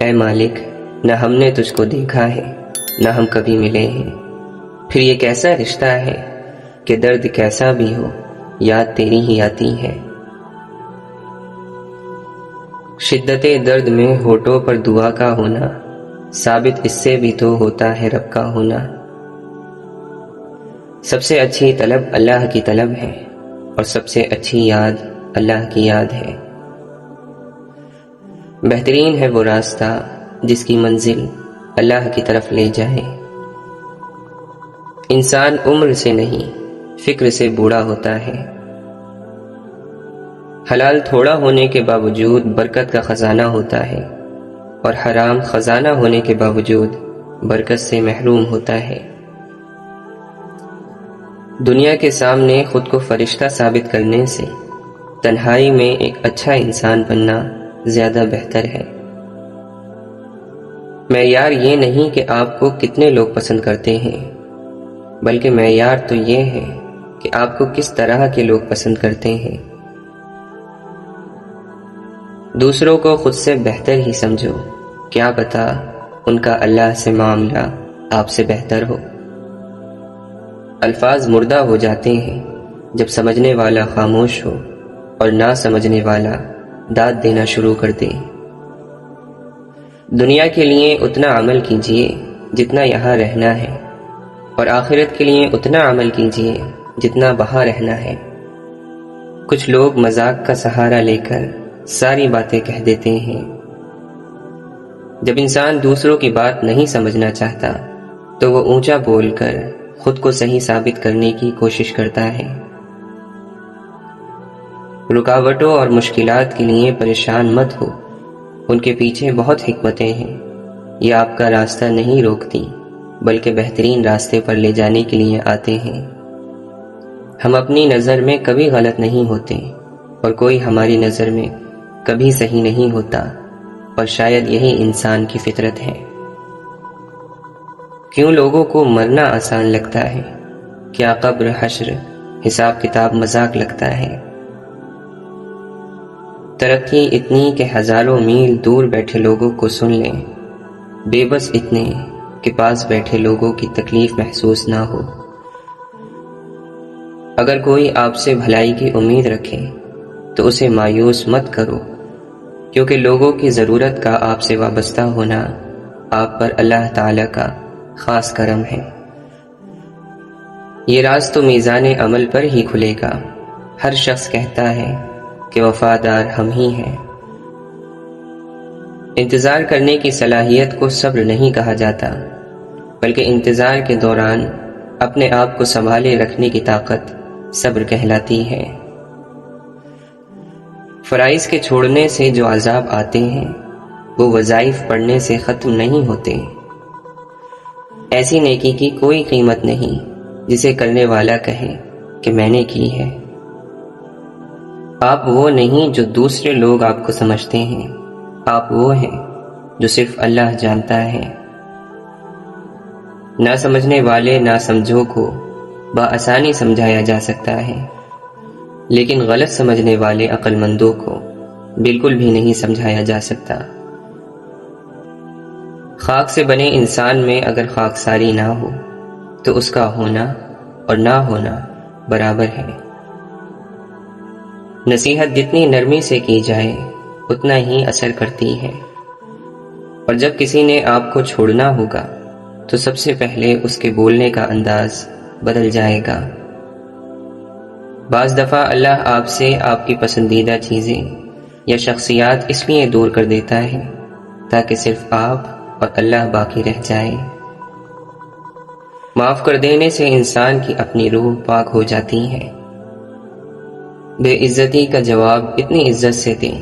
اے مالک، نہ ہم نے تجھ کو دیکھا ہے نہ ہم کبھی ملے ہیں، پھر یہ کیسا رشتہ ہے کہ درد کیسا بھی ہو یاد تیری ہی آتی ہے۔ شدت درد میں ہونٹوں پر دعا کا ہونا ثابت اس سے بھی تو ہوتا ہے رب کا ہونا۔ سب سے اچھی طلب اللہ کی طلب ہے اور سب سے اچھی یاد اللہ کی یاد ہے۔ بہترین ہے وہ راستہ جس کی منزل اللہ کی طرف لے جائے۔ انسان عمر سے نہیں فکر سے بوڑھا ہوتا ہے۔ حلال تھوڑا ہونے کے باوجود برکت کا خزانہ ہوتا ہے اور حرام خزانہ ہونے کے باوجود برکت سے محروم ہوتا ہے۔ دنیا کے سامنے خود کو فرشتہ ثابت کرنے سے تنہائی میں ایک اچھا انسان بننا زیادہ بہتر ہے۔ معیار یہ نہیں کہ آپ کو کتنے لوگ پسند کرتے ہیں، بلکہ معیار تو یہ ہے کہ آپ کو کس طرح کے لوگ پسند کرتے ہیں۔ دوسروں کو خود سے بہتر ہی سمجھو، کیا پتہ ان کا اللہ سے معاملہ آپ سے بہتر ہو۔ الفاظ مردہ ہو جاتے ہیں جب سمجھنے والا خاموش ہو اور نہ سمجھنے والا داد دینا شروع کر دے۔ دنیا کے لیے اتنا عمل کیجیے جتنا یہاں رہنا ہے، اور آخرت کے لیے اتنا عمل کیجیے جتنا وہاں رہنا ہے۔ کچھ لوگ مذاق کا سہارا لے کر ساری باتیں کہہ دیتے ہیں۔ جب انسان دوسروں کی بات نہیں سمجھنا چاہتا تو وہ اونچا بول کر خود کو صحیح ثابت کرنے کی کوشش کرتا ہے۔ رکاوٹوں اور مشکلات کے لیے پریشان مت ہو، ان کے پیچھے بہت حکمتیں ہیں۔ یہ آپ کا راستہ نہیں روکتی بلکہ بہترین راستے پر لے جانے کے لیے آتے ہیں۔ ہم اپنی نظر میں کبھی غلط نہیں ہوتے اور کوئی ہماری نظر میں کبھی صحیح نہیں ہوتا، اور شاید یہی انسان کی فطرت ہے۔ کیوں لوگوں کو مرنا آسان لگتا ہے؟ کیا قبر، حشر، حساب کتاب مذاق لگتا ہے؟ ترقی اتنی کہ ہزاروں میل دور بیٹھے لوگوں کو سن لیں، بے بس اتنے کہ پاس بیٹھے لوگوں کی تکلیف محسوس نہ ہو۔ اگر کوئی آپ سے بھلائی کی امید رکھے تو اسے مایوس مت کرو، کیونکہ لوگوں کی ضرورت کا آپ سے وابستہ ہونا آپ پر اللہ تعالی کا خاص کرم ہے۔ یہ راز تو میزان عمل پر ہی کھلے گا۔ ہر شخص کہتا ہے کہ وفادار ہم ہی ہیں۔ انتظار کرنے کی صلاحیت کو صبر نہیں کہا جاتا، بلکہ انتظار کے دوران اپنے آپ کو سنبھالے رکھنے کی طاقت صبر کہلاتی ہے۔ فرائض کے چھوڑنے سے جو عذاب آتے ہیں وہ وظائف پڑھنے سے ختم نہیں ہوتے۔ ایسی نیکی کی کوئی قیمت نہیں جسے کرنے والا کہے کہ میں نے کی ہے۔ آپ وہ نہیں جو دوسرے لوگ آپ کو سمجھتے ہیں، آپ وہ ہیں جو صرف اللہ جانتا ہے۔ نہ سمجھنے والے نہ سمجھو کو بآسانی سمجھایا جا سکتا ہے، لیکن غلط سمجھنے والے عقل مندوں کو بالکل بھی نہیں سمجھایا جا سکتا۔ خاک سے بنے انسان میں اگر خاکساری نہ ہو تو اس کا ہونا اور نہ ہونا برابر ہے۔ نصیحت جتنی نرمی سے کی جائے اتنا ہی اثر کرتی ہے، اور جب کسی نے آپ کو چھوڑنا ہوگا تو سب سے پہلے اس کے بولنے کا انداز بدل جائے گا۔ بعض دفعہ اللہ آپ سے آپ کی پسندیدہ چیزیں یا شخصیات اس لیے دور کر دیتا ہے تاکہ صرف آپ اور اللہ باقی رہ جائے۔ معاف کر دینے سے انسان کی اپنی روح پاک ہو جاتی ہے۔ بے عزتی کا جواب اتنی عزت سے دیں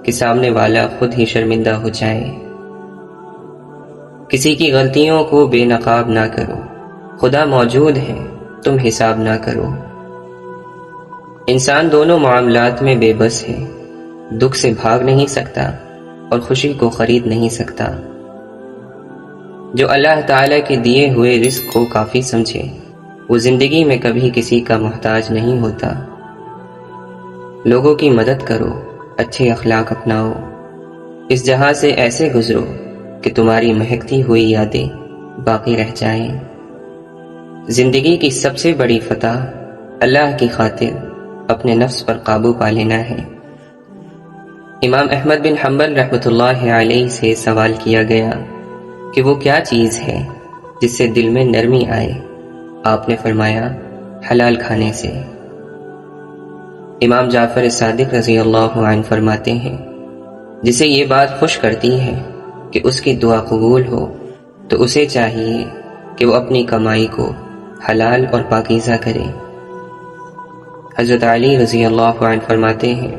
کہ سامنے والا خود ہی شرمندہ ہو جائے۔ کسی کی غلطیوں کو بے نقاب نہ کرو، خدا موجود ہے، تم حساب نہ کرو۔ انسان دونوں معاملات میں بے بس ہے، دکھ سے بھاگ نہیں سکتا اور خوشی کو خرید نہیں سکتا۔ جو اللہ تعالیٰ کے دیے ہوئے رزق کو کافی سمجھے وہ زندگی میں کبھی کسی کا محتاج نہیں ہوتا۔ لوگوں کی مدد کرو، اچھے اخلاق اپناؤ، اس جہاں سے ایسے گزرو کہ تمہاری مہکتی ہوئی یادیں باقی رہ جائیں۔ زندگی کی سب سے بڑی فتح اللہ کی خاطر اپنے نفس پر قابو پا لینا ہے۔ امام احمد بن حنبل رحمۃ اللہ علیہ سے سوال کیا گیا کہ وہ کیا چیز ہے جس سے دل میں نرمی آئے؟ آپ نے فرمایا حلال کھانے سے۔ امام جعفر صادق رضی اللہ عنہ فرماتے ہیں جسے یہ بات خوش کرتی ہے کہ اس کی دعا قبول ہو تو اسے چاہیے کہ وہ اپنی کمائی کو حلال اور پاکیزہ کرے۔ حضرت علی رضی اللہ عنہ فرماتے ہیں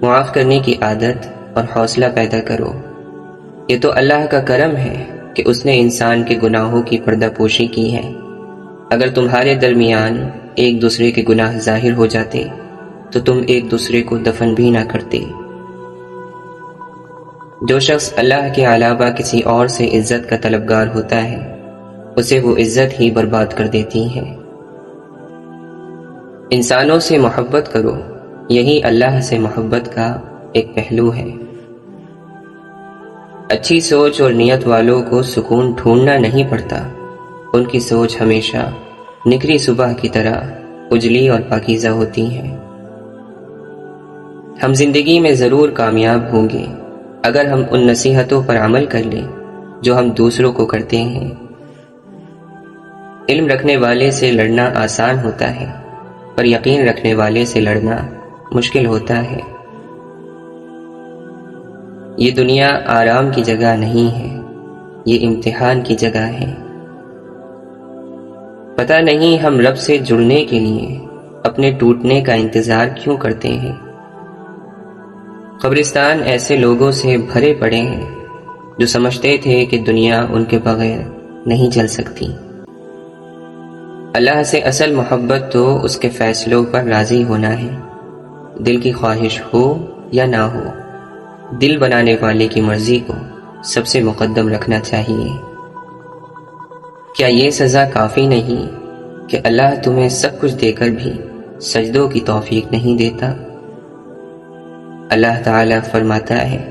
معاف کرنے کی عادت اور حوصلہ پیدا کرو، یہ تو اللہ کا کرم ہے کہ اس نے انسان کے گناہوں کی پردہ پوشی کی ہے۔ اگر تمہارے درمیان ایک دوسرے کے گناہ ظاہر ہو جاتے تو تم ایک دوسرے کو دفن بھی نہ کرتے۔ جو شخص اللہ کے علاوہ کسی اور سے عزت کا طلبگار ہوتا ہے اسے وہ عزت ہی برباد کر دیتی ہے۔ انسانوں سے محبت کرو، یہی اللہ سے محبت کا ایک پہلو ہے۔ اچھی سوچ اور نیت والوں کو سکون ڈھونڈنا نہیں پڑتا، ان کی سوچ ہمیشہ نکری صبح کی طرح اجلی اور پاکیزہ ہوتی ہے۔ ہم زندگی میں ضرور کامیاب ہوں گے اگر ہم ان نصیحتوں پر عمل کر لیں جو ہم دوسروں کو کرتے ہیں۔ علم رکھنے والے سے لڑنا آسان ہوتا ہے پر یقین رکھنے والے سے لڑنا مشکل ہوتا ہے۔ یہ دنیا آرام کی جگہ نہیں ہے، یہ امتحان کی جگہ ہے۔ پتہ نہیں ہم رب سے جڑنے کے لیے اپنے ٹوٹنے کا انتظار کیوں کرتے ہیں۔ قبرستان ایسے لوگوں سے بھرے پڑے ہیں جو سمجھتے تھے کہ دنیا ان کے بغیر نہیں چل سکتی۔ اللہ سے اصل محبت تو اس کے فیصلوں پر راضی ہونا ہے، دل کی خواہش ہو یا نہ ہو، دل بنانے والے کی مرضی کو سب سے مقدم رکھنا چاہیے۔ کیا یہ سزا کافی نہیں کہ اللہ تمہیں سب کچھ دے کر بھی سجدوں کی توفیق نہیں دیتا؟ اللہ تعالیٰ فرماتا ہے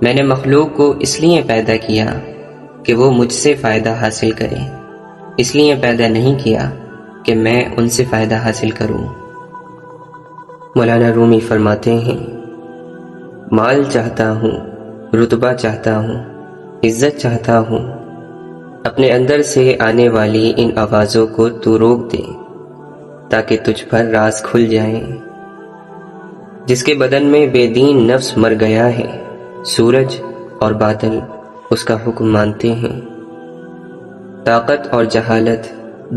میں نے مخلوق کو اس لیے پیدا کیا کہ وہ مجھ سے فائدہ حاصل کرے، اس لیے پیدا نہیں کیا کہ میں ان سے فائدہ حاصل کروں۔ مولانا رومی فرماتے ہیں مال چاہتا ہوں، رتبہ چاہتا ہوں، عزت چاہتا ہوں، اپنے اندر سے آنے والی ان آوازوں کو تو روک دے تاکہ تجھ پر راز کھل جائیں۔ جس کے بدن میں بے دین نفس مر گیا ہے، سورج اور بادل اس کا حکم مانتے ہیں۔ طاقت اور جہالت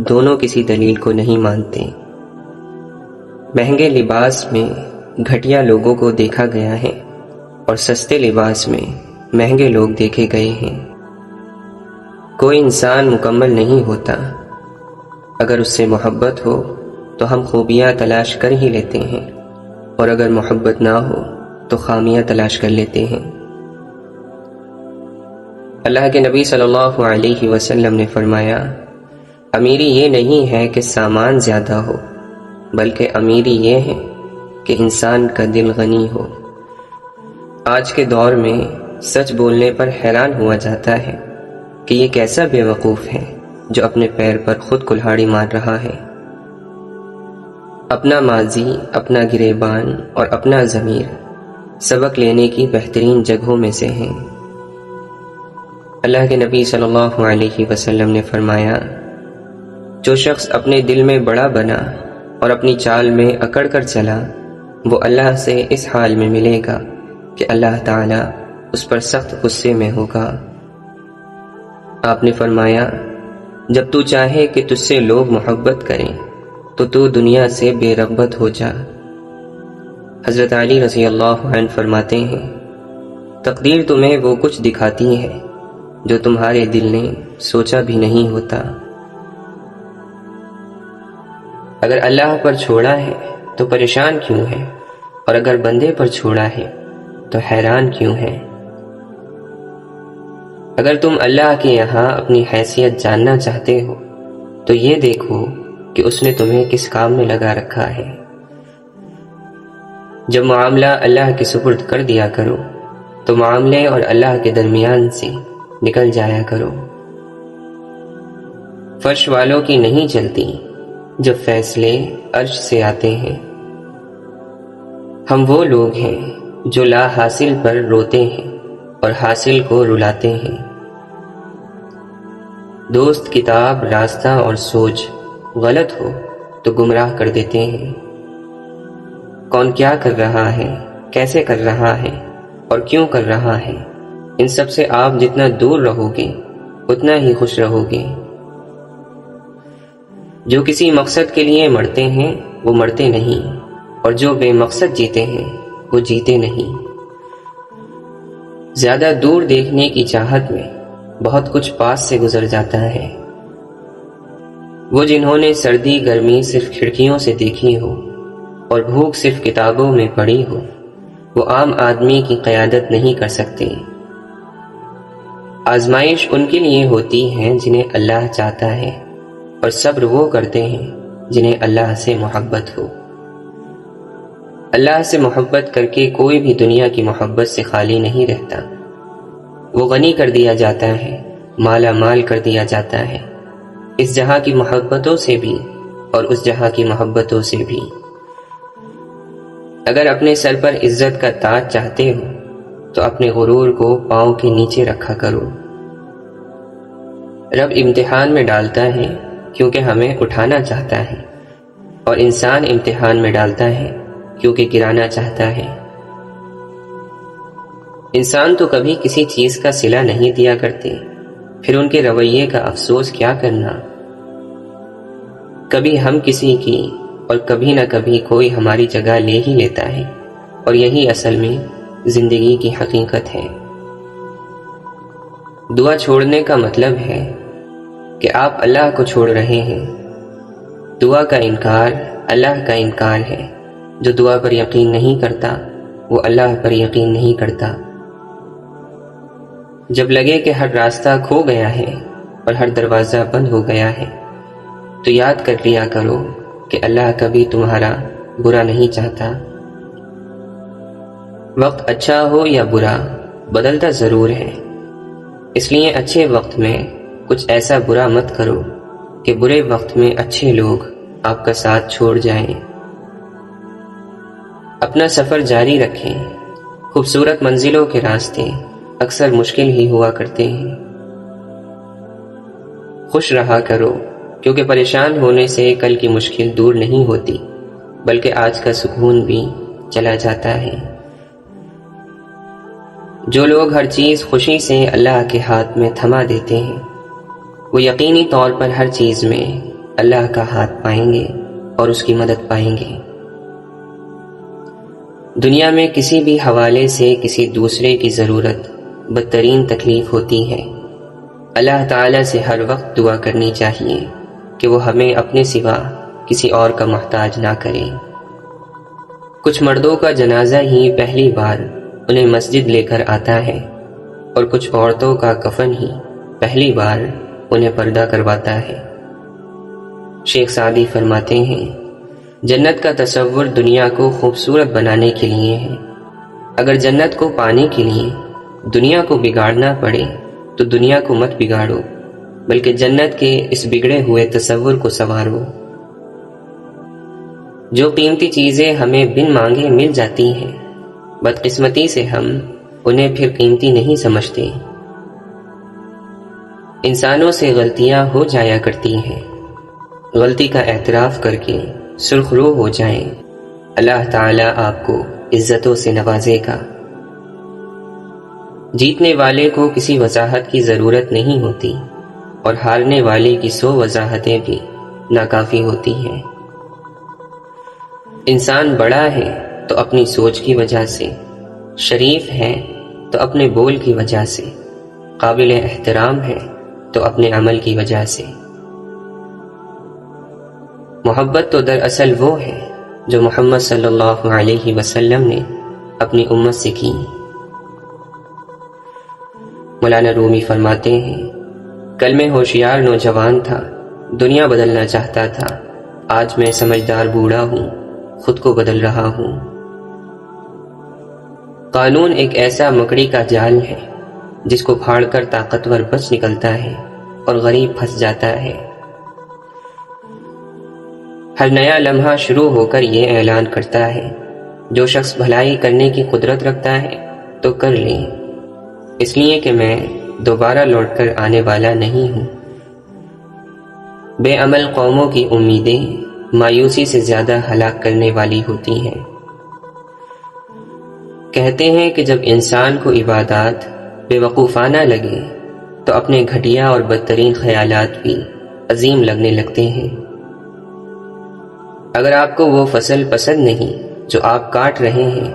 دونوں کسی دلیل کو نہیں مانتے۔ مہنگے لباس میں گھٹیا لوگوں کو دیکھا گیا ہے اور سستے لباس میں مہنگے لوگ دیکھے گئے ہیں۔ کوئی انسان مکمل نہیں ہوتا، اگر اس سے محبت ہو تو ہم خوبیاں تلاش کر ہی لیتے ہیں، اور اگر محبت نہ ہو تو خامیاں تلاش کر لیتے ہیں۔ اللہ کے نبی صلی اللہ علیہ وسلم نے فرمایا امیری یہ نہیں ہے کہ سامان زیادہ ہو، بلکہ امیری یہ ہے کہ انسان کا دل غنی ہو۔ آج کے دور میں سچ بولنے پر حیران ہوا جاتا ہے کہ یہ کیسا بے وقوف ہے جو اپنے پیر پر خود کلہاڑی مار رہا ہے۔ اپنا ماضی، اپنا گریبان اور اپنا ضمیر سبق لینے کی بہترین جگہوں میں سے ہیں۔ اللہ کے نبی صلی اللہ علیہ وسلم نے فرمایا جو شخص اپنے دل میں بڑا بنا اور اپنی چال میں اکڑ کر چلا وہ اللہ سے اس حال میں ملے گا کہ اللہ تعالیٰ اس پر سخت غصے میں ہوگا۔ آپ نے فرمایا جب تو چاہے کہ تجھ سے لوگ محبت کریں تو دنیا سے بے رغبت ہو جا۔ حضرت علی رضی اللہ عنہ فرماتے ہیں تقدیر تمہیں وہ کچھ دکھاتی ہے جو تمہارے دل نے سوچا بھی نہیں ہوتا۔ اگر اللہ پر چھوڑا ہے تو پریشان کیوں ہے، اور اگر بندے پر چھوڑا ہے تو حیران کیوں ہے؟ اگر تم اللہ کے یہاں اپنی حیثیت جاننا چاہتے ہو تو یہ دیکھو کہ اس نے تمہیں کس کام میں لگا رکھا ہے۔ جب معاملہ اللہ کے سپرد کر دیا کرو تو معاملے اور اللہ کے درمیان سے نکل جایا کرو۔ فرش والوں کی نہیں چلتی جب فیصلے عرش سے آتے ہیں۔ ہم وہ لوگ ہیں جو لا حاصل پر روتے ہیں اور حاصل کو رلاتے ہیں۔ دوست، کتاب، راستہ اور سوچ غلط ہو تو گمراہ کر دیتے ہیں۔ کون کیا کر رہا ہے، کیسے کر رہا ہے اور کیوں کر رہا ہے، ان سب سے آپ جتنا دور رہو گے اتنا ہی خوش رہو گے۔ جو کسی مقصد کے لیے مرتے ہیں وہ مرتے نہیں، اور جو بے مقصد جیتے ہیں وہ جیتے نہیں۔ زیادہ دور دیکھنے کی چاہت میں بہت کچھ پاس سے گزر جاتا ہے۔ وہ جنہوں نے سردی گرمی صرف کھڑکیوں سے دیکھی ہو اور بھوک صرف کتابوں میں پڑھی ہو، وہ عام آدمی کی قیادت نہیں کر سکتے۔ آزمائش ان کے لیے ہوتی ہے جنہیں اللہ چاہتا ہے، اور صبر وہ کرتے ہیں جنہیں اللہ سے محبت ہو۔ اللہ سے محبت کر کے کوئی بھی دنیا کی محبت سے خالی نہیں رہتا۔ وہ غنی کر دیا جاتا ہے، مالا مال کر دیا جاتا ہے، اس جہاں کی محبتوں سے بھی اور اس جہاں کی محبتوں سے بھی۔ اگر اپنے سر پر عزت کا تاج چاہتے ہو تو اپنے غرور کو پاؤں کے نیچے رکھا کرو۔ رب امتحان میں ڈالتا ہے کیونکہ ہمیں اٹھانا چاہتا ہے، اور انسان امتحان میں ڈالتا ہے کیونکہ گرانا چاہتا ہے۔ انسان تو کبھی کسی چیز کا صلہ نہیں دیا کرتے، پھر ان کے رویے کا افسوس کیا کرنا۔ کبھی ہم کسی کی اور کبھی نہ کبھی کوئی ہماری جگہ لے ہی لیتا ہے، اور یہی اصل میں زندگی کی حقیقت ہے۔ دعا چھوڑنے کا مطلب ہے کہ آپ اللہ کو چھوڑ رہے ہیں۔ دعا کا انکار اللہ کا انکار ہے۔ جو دعا پر یقین نہیں کرتا وہ اللہ پر یقین نہیں کرتا۔ جب لگے کہ ہر راستہ کھو گیا ہے اور ہر دروازہ بند ہو گیا ہے تو یاد کر لیا کرو کہ اللہ کبھی تمہارا برا نہیں چاہتا۔ وقت اچھا ہو یا برا بدلتا ضرور ہے، اس لیے اچھے وقت میں کچھ ایسا برا مت کرو کہ برے وقت میں اچھے لوگ آپ کا ساتھ چھوڑ جائیں۔ اپنا سفر جاری رکھیں۔ خوبصورت منزلوں کے راستے اکثر مشکل ہی ہوا کرتے ہیں۔ خوش رہا کرو، کیونکہ پریشان ہونے سے کل کی مشکل دور نہیں ہوتی، بلکہ آج کا سکون بھی چلا جاتا ہے۔ جو لوگ ہر چیز خوشی سے اللہ کے ہاتھ میں تھما دیتے ہیں وہ یقینی طور پر ہر چیز میں اللہ کا ہاتھ پائیں گے اور اس کی مدد پائیں گے۔ دنیا میں کسی بھی حوالے سے کسی دوسرے کی ضرورت بدترین تکلیف ہوتی ہے۔ اللہ تعالیٰ سے ہر وقت دعا کرنی چاہیے کہ وہ ہمیں اپنے سوا کسی اور کا محتاج نہ کرے۔ کچھ مردوں کا جنازہ ہی پہلی بار انہیں مسجد لے کر آتا ہے، اور کچھ عورتوں کا کفن ہی پہلی بار انہیں پردہ کرواتا ہے۔ شیخ سعدی فرماتے ہیں، جنت کا تصور دنیا کو خوبصورت بنانے کے لیے ہے۔ اگر جنت کو پانے کے لیے دنیا کو بگاڑنا پڑے تو دنیا کو مت بگاڑو، بلکہ جنت کے اس بگڑے ہوئے تصور کو سنوارو۔ جو قیمتی چیزیں ہمیں بن مانگے مل جاتی ہیں، بدقسمتی سے ہم انہیں پھر قیمتی نہیں سمجھتے۔ انسانوں سے غلطیاں ہو جایا کرتی ہیں، غلطی کا اعتراف کر کے سرخ رو ہو جائیں، اللہ تعالیٰ آپ کو عزتوں سے نوازے گا۔ جیتنے والے کو کسی وضاحت کی ضرورت نہیں ہوتی، اور ہارنے والے کی 100 وضاحتیں بھی ناکافی ہوتی ہیں۔ انسان بڑا ہے تو اپنی سوچ کی وجہ سے، شریف ہے تو اپنے بول کی وجہ سے، قابل احترام ہے تو اپنے عمل کی وجہ سے۔ محبت تو دراصل وہ ہے جو محمد صلی اللہ علیہ وسلم نے اپنی امت سے کی۔ مولانا رومی فرماتے ہیں، کل میں ہوشیار نوجوان تھا، دنیا بدلنا چاہتا تھا، آج میں سمجھدار بوڑھا ہوں، خود کو بدل رہا ہوں۔ قانون ایک ایسا مکڑی کا جال ہے جس کو پھاڑ کر طاقتور بچ نکلتا ہے اور غریب پھنس جاتا ہے۔ ہر نیا لمحہ شروع ہو کر یہ اعلان کرتا ہے، جو شخص بھلائی کرنے کی قدرت رکھتا ہے تو کر لے، اس لیے کہ میں دوبارہ لوٹ کر آنے والا نہیں ہوں۔ بے عمل قوموں کی امیدیں مایوسی سے زیادہ ہلاک کرنے والی ہوتی ہیں۔ کہتے ہیں کہ جب انسان کو عبادات بے وقوفانہ لگے تو اپنے گھٹیا اور بدترین خیالات بھی عظیم لگنے لگتے ہیں۔ اگر آپ کو وہ فصل پسند نہیں جو آپ کاٹ رہے ہیں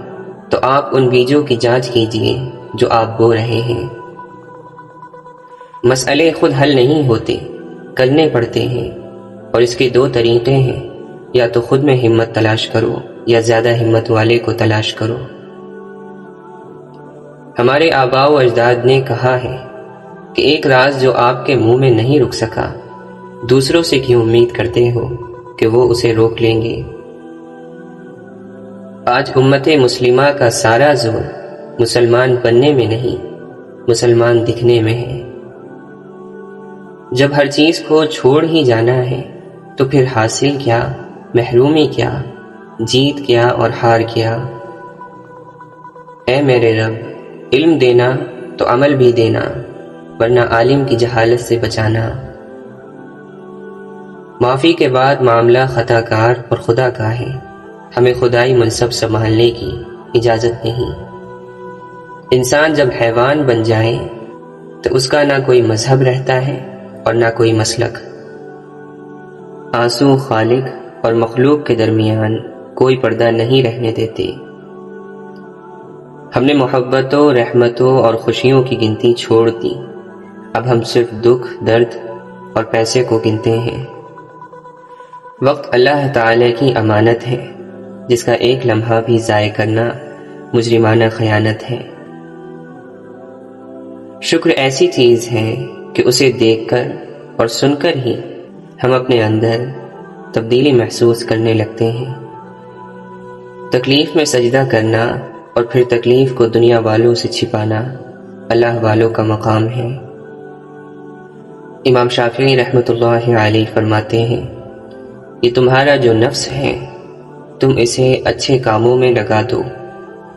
تو آپ ان بیجوں کی جانچ کیجئے جو آپ بو رہے ہیں۔ مسئلے خود حل نہیں ہوتے، کرنے پڑتے ہیں، اور اس کے دو طریقے ہیں، یا تو خود میں ہمت تلاش کرو یا زیادہ ہمت والے کو تلاش کرو۔ ہمارے آباء و اجداد نے کہا ہے کہ ایک راز جو آپ کے منہ میں نہیں رک سکا، دوسروں سے کیوں امید کرتے ہو کہ وہ اسے روک لیں گے؟ آج امت مسلمہ کا سارا زور مسلمان بننے میں نہیں، مسلمان دکھنے میں ہے۔ جب ہر چیز کو چھوڑ ہی جانا ہے تو پھر حاصل کیا، محرومی کیا، جیت کیا اور ہار کیا؟ اے میرے رب، علم دینا تو عمل بھی دینا، ورنہ عالم کی جہالت سے بچانا۔ معافی کے بعد معاملہ خطا کار اور خدا کا ہے، ہمیں خدائی منصب سنبھالنے کی اجازت نہیں۔ انسان جب حیوان بن جائے تو اس کا نہ کوئی مذہب رہتا ہے اور نہ کوئی مسلک۔ آنسو خالق اور مخلوق کے درمیان کوئی پردہ نہیں رہنے دیتے۔ ہم نے محبتوں، رحمتوں اور خوشیوں کی گنتی چھوڑ دی، اب ہم صرف دکھ، درد اور پیسے کو گنتے ہیں۔ وقت اللہ تعالی کی امانت ہے، جس کا ایک لمحہ بھی ضائع کرنا مجرمانہ خیانت ہے۔ شکر ایسی چیز ہے کہ اسے دیکھ کر اور سن کر ہی ہم اپنے اندر تبدیلی محسوس کرنے لگتے ہیں۔ تکلیف میں سجدہ کرنا اور پھر تکلیف کو دنیا والوں سے چھپانا اللہ والوں کا مقام ہے۔ امام شافعی رحمۃ اللہ علیہ فرماتے ہیں، یہ تمہارا جو نفس ہے تم اسے اچھے کاموں میں لگا دو،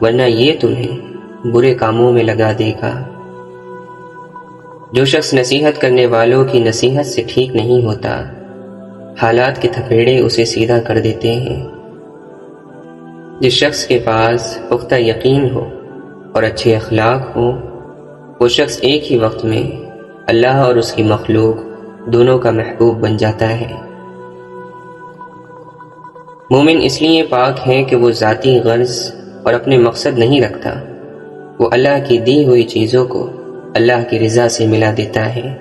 ورنہ یہ تمہیں برے کاموں میں لگا دے گا۔ جو شخص نصیحت کرنے والوں کی نصیحت سے ٹھیک نہیں ہوتا، حالات کے تھپیڑے اسے سیدھا کر دیتے ہیں۔ جس شخص کے پاس پختہ یقین ہو اور اچھے اخلاق ہو، وہ شخص ایک ہی وقت میں اللہ اور اس کی مخلوق دونوں کا محبوب بن جاتا ہے۔ مومن اس لیے پاک ہے کہ وہ ذاتی غرض اور اپنے مقصد نہیں رکھتا، وہ اللہ کی دی ہوئی چیزوں کو اللہ کی رضا سے ملا دیتا ہے۔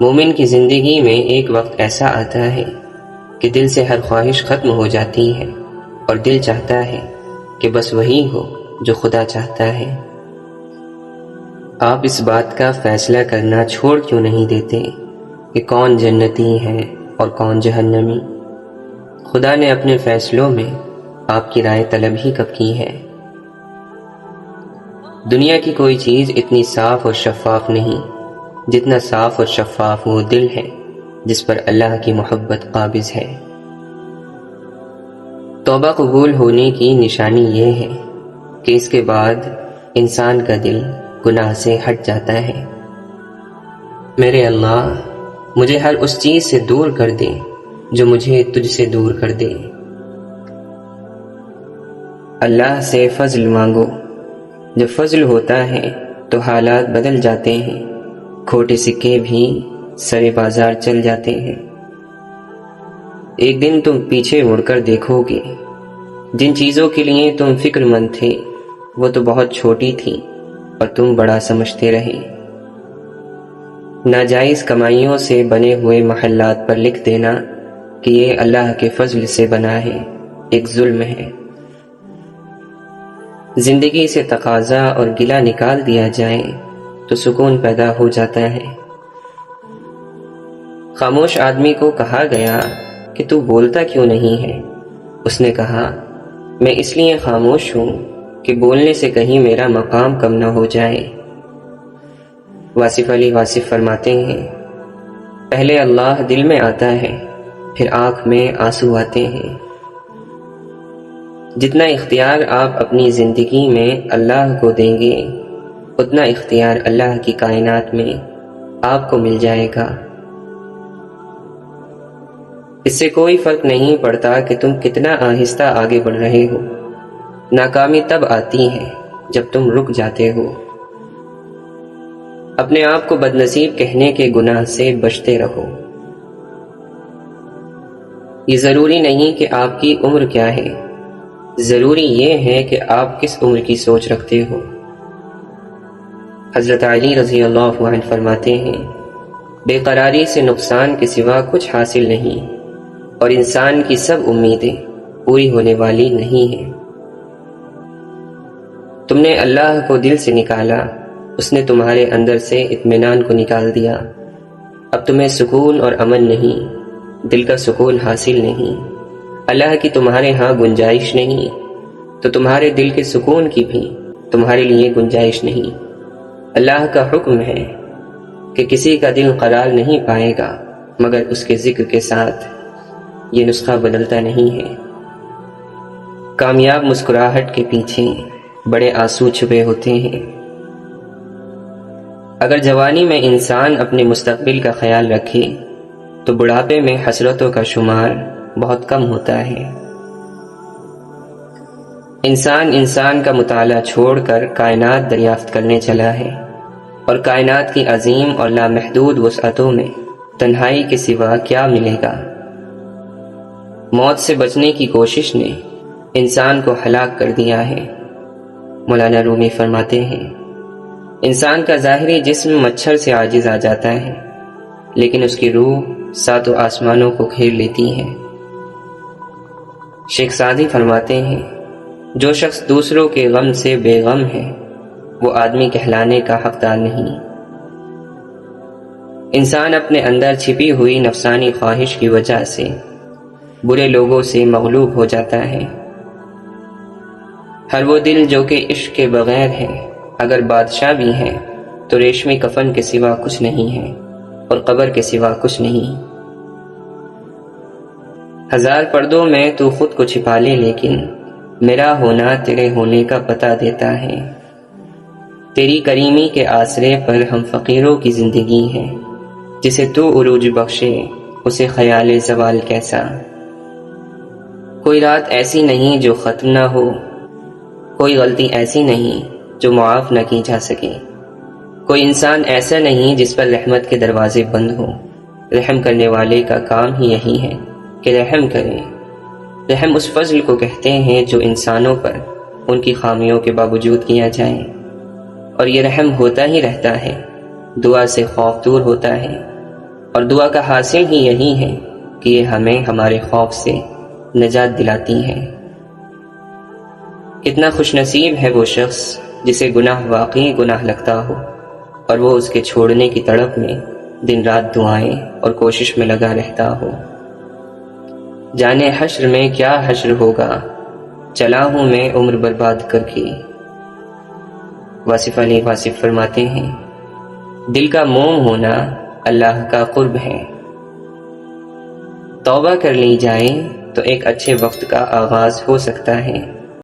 مومن کی زندگی میں ایک وقت ایسا آتا ہے کہ دل سے ہر خواہش ختم ہو جاتی ہے اور دل چاہتا ہے کہ بس وہی ہو جو خدا چاہتا ہے۔ آپ اس بات کا فیصلہ کرنا چھوڑ کیوں نہیں دیتے کہ کون جنتی ہے اور کون جہنمی؟ خدا نے اپنے فیصلوں میں آپ کی رائے طلب ہی کب کی ہے؟ دنیا کی کوئی چیز اتنی صاف اور شفاف نہیں جتنا صاف اور شفاف وہ دل ہے جس پر اللہ کی محبت قابض ہے۔ توبہ قبول ہونے کی نشانی یہ ہے کہ اس کے بعد انسان کا دل گناہ سے ہٹ جاتا ہے۔ میرے اللہ، مجھے ہر اس چیز سے دور کر دے جو مجھے تجھ سے دور کر دے۔ اللہ سے فضل مانگو، جب فضل ہوتا ہے تو حالات بدل جاتے ہیں، کھوٹے سکے بھی سرے بازار چل جاتے ہیں۔ ایک دن تم پیچھے مڑ کر دیکھو گے، جن چیزوں کے لیے تم فکر مند تھے وہ تو بہت چھوٹی تھی اور تم بڑا سمجھتے رہے۔ ناجائز کمائیوں سے بنے ہوئے محلات پر لکھ دینا کہ یہ اللہ کے فضل سے بنا ہے، ایک ظلم ہے۔ زندگی سے تقاضا اور گلہ نکال دیا جائے تو سکون پیدا ہو جاتا ہے۔ خاموش آدمی کو کہا گیا کہ تو بولتا کیوں نہیں ہے؟ اس نے کہا، میں اس لیے خاموش ہوں کہ بولنے سے کہیں میرا مقام کم نہ ہو جائے۔ واصف علی واصف فرماتے ہیں، پہلے اللہ دل میں آتا ہے، پھر آنکھ میں آنسو آتے ہیں۔ جتنا اختیار آپ اپنی زندگی میں اللہ کو دیں گے، اتنا اختیار اللہ کی کائنات میں آپ کو مل جائے گا۔ اس سے کوئی فرق نہیں پڑتا کہ تم کتنا آہستہ آگے بڑھ رہے ہو، ناکامی تب آتی ہے جب تم رک جاتے ہو۔ اپنے آپ کو بدنصیب کہنے کے گناہ سے بچتے رہو۔ یہ ضروری نہیں کہ آپ کی عمر کیا ہے، ضروری یہ ہے کہ آپ کس عمر کی سوچ رکھتے ہو۔ حضرت علی رضی اللہ عنہ فرماتے ہیں، بے قراری سے نقصان کے سوا کچھ حاصل نہیں، اور انسان کی سب امیدیں پوری ہونے والی نہیں ہیں۔ تم نے اللہ کو دل سے نکالا، اس نے تمہارے اندر سے اطمینان کو نکال دیا۔ اب تمہیں سکون اور امن نہیں، دل کا سکون حاصل نہیں، اللہ کی تمہارے ہاں گنجائش نہیں، تو تمہارے دل کے سکون کی بھی تمہارے لیے گنجائش نہیں۔ اللہ کا حکم ہے کہ کسی کا دل قرار نہیں پائے گا مگر اس کے ذکر کے ساتھ، یہ نسخہ بدلتا نہیں ہے۔ کامیاب مسکراہٹ کے پیچھے بڑے آنسو چھپے ہوتے ہیں۔ اگر جوانی میں انسان اپنے مستقبل کا خیال رکھے تو بڑھاپے میں حسرتوں کا شمار بہت کم ہوتا ہے۔ انسان کا مطالعہ چھوڑ کر کائنات دریافت کرنے چلا ہے، اور کائنات کی عظیم اور لامحدود وسعتوں میں تنہائی کے سوا کیا ملے گا؟ موت سے بچنے کی کوشش نے انسان کو ہلاک کر دیا ہے۔ مولانا رومی فرماتے ہیں، انسان کا ظاہری جسم مچھر سے عاجز آ جاتا ہے، لیکن اس کی روح ساتوں آسمانوں کو گھیر لیتی ہے۔ شیخ سعدی فرماتے ہیں، جو شخص دوسروں کے غم سے بے غم ہے وہ آدمی کہلانے کا حقدار نہیں۔ انسان اپنے اندر چھپی ہوئی نفسانی خواہش کی وجہ سے برے لوگوں سے مغلوب ہو جاتا ہے۔ ہر وہ دل جو کہ عشق کے بغیر ہے، اگر بادشاہ بھی ہے تو ریشمی کفن کے سوا کچھ نہیں ہے، اور قبر کے سوا کچھ نہیں۔ ہزار پردوں میں تو خود کو چھپا لے، لیکن میرا ہونا تیرے ہونے کا پتہ دیتا ہے۔ تیری کریمی کے آسرے پر ہم فقیروں کی زندگی ہے، جسے تو عروج بخشے اسے خیال زوال کیسا۔ کوئی رات ایسی نہیں جو ختم نہ ہو، کوئی غلطی ایسی نہیں جو معاف نہ کی جا سکے، کوئی انسان ایسا نہیں جس پر رحمت کے دروازے بند ہوں۔ رحم کرنے والے کا کام ہی یہی ہے کہ رحم کریں۔ رحم اس فضل کو کہتے ہیں جو انسانوں پر ان کی خامیوں کے باوجود کیا جائے، اور یہ رحم ہوتا ہی رہتا ہے، دعا سے خوف دور ہوتا ہے، اور دعا کا حاصل ہی یہی ہے کہ یہ ہمیں ہمارے خوف سے نجات دلاتی ہے۔ کتنا خوش نصیب ہے وہ شخص جسے گناہ واقعی گناہ لگتا ہو، اور وہ اس کے چھوڑنے کی تڑپ میں دن رات دعائیں اور کوشش میں لگا رہتا ہو۔ جانے حشر میں کیا حشر ہوگا، چلا ہوں میں عمر برباد کر کے۔ واصف علی واصف فرماتے ہیں، دل کا موم ہونا اللہ کا قرب ہے۔ توبہ کر لی جائے تو ایک اچھے وقت کا آغاز ہو سکتا ہے،